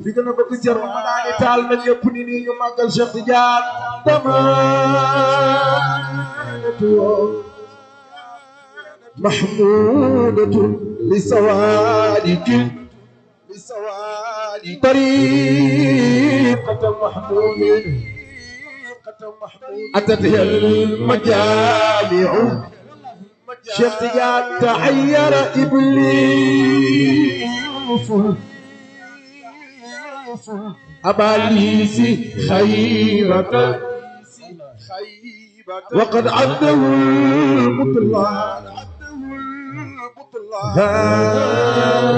fi gën a bëgg jar ma daani taal na ñëpp ni nii ñu màggal Cheikh Tidiane damaanatu محمودة لسوادك طريقة محمود أتتها المجامع شيخ تجان تحير إبليس أباليس خيبة وقد عده المطلع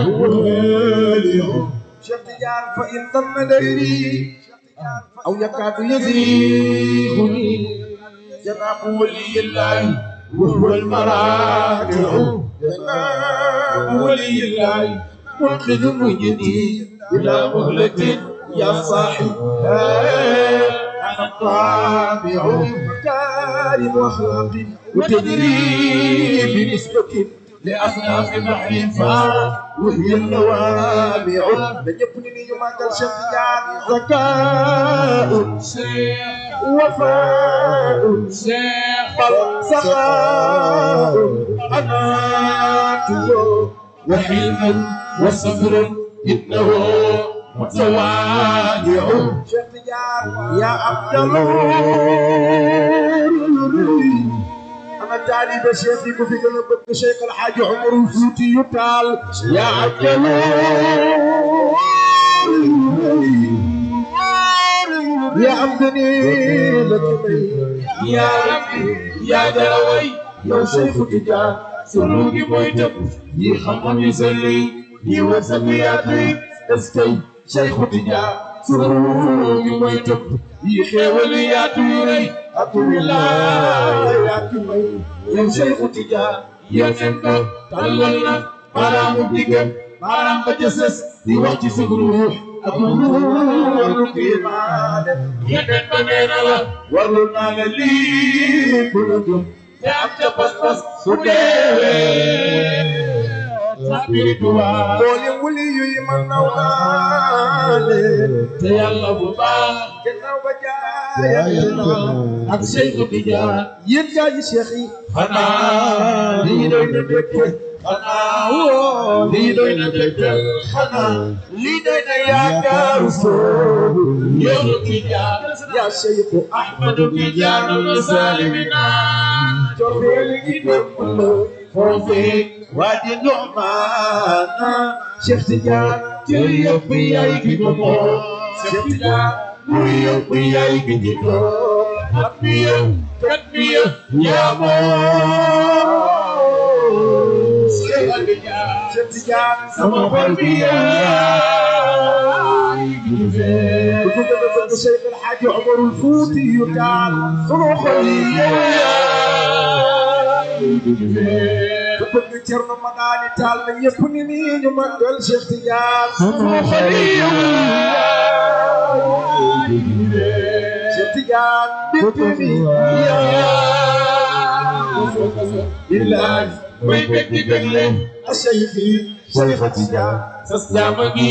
هو الغالي شيخ تجان فإن ظن ديري أو يكاد يزيغني جناب ولي الله وهو المراجع جناب ولي الله منقذ مجدي بلا مهلة يا صاحب أنا الطابع مكارم وأخلاق وتدريب بنسبة لأصناف محيفا وهي النوامع من يبني ما قال شفيان ذكاء وفاء بل سخاء أنات وحلم وصبر إنه متواضع شفيان يا عبد الله أنا تالي بشيخي كفي قلب الشيخ الحاج عمر الفوتي يطال يا عبد يا عبدني يا ربي يا دروي يا شيخ تجان سلوكي بويتك يخمم يسلي يوسفياتي اسكي شيخ تجان سلوكي بويتك يخيولي يا توري أقول الله يا كمي يا شيخ تجان يا سنتو تلولنا بارام ديكم بارام بجسس دي وقت سغروح أقول كيمان يدن بنينا ورنا للي كلكم يا عبد بس سودي boole wuli yuy man nawlaale te yàlla bu baax gannaaw ba jaayante ak Cheikh Tidiane yéen gaa yi Cheikh yi xanaa lii doy na dëkk xanaa woo lii doy na dëkk xanaa lii doy na yaakaaru soobu yoonu Tidiane yaa Cheikh Ahmadu Tidiane salimina cofeel gi dëpp la foofee وادي النعمان شيخ تجان جريب بياي كيكو شيخ تجان جريب بياي كيكو كتبية يا مو شيخ تجان سما قلبية شيخ الحاج عمر الفوتي يقال صنوخ bëgg Cerno Madani Taal na ñëpp ni nii ñu màggal Cheikh Tidiane sunu xaliya Cheikh Tidiane bitini billahi way bekki begle asayfi Cheikh Tidiane sas jaama gi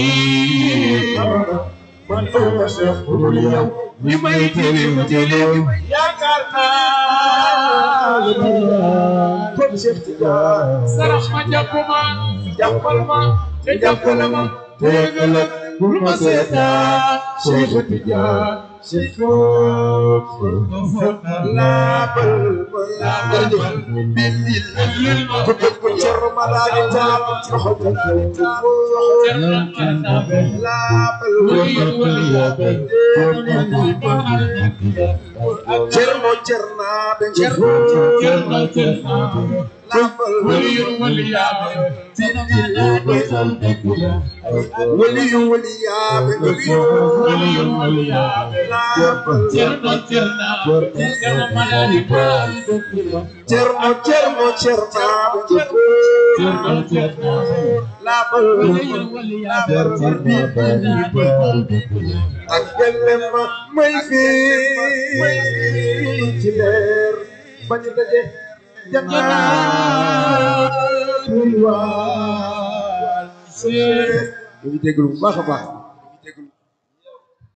man awma Cheikh budul yow ñi may telew yaakaar naa kon Cheikh Tidiane sarax ma jàppuma jàppal ma te jàppale ma te ëllëg bul ma seetaan Cheikh Tidiane Cheikh laabal bindil ma ko ko Cerno Madani Taal laabal Cerno ولي ولياب ولي ولياب ترنا jannaatul waal ñu ngi déglu bu baax a baax déglu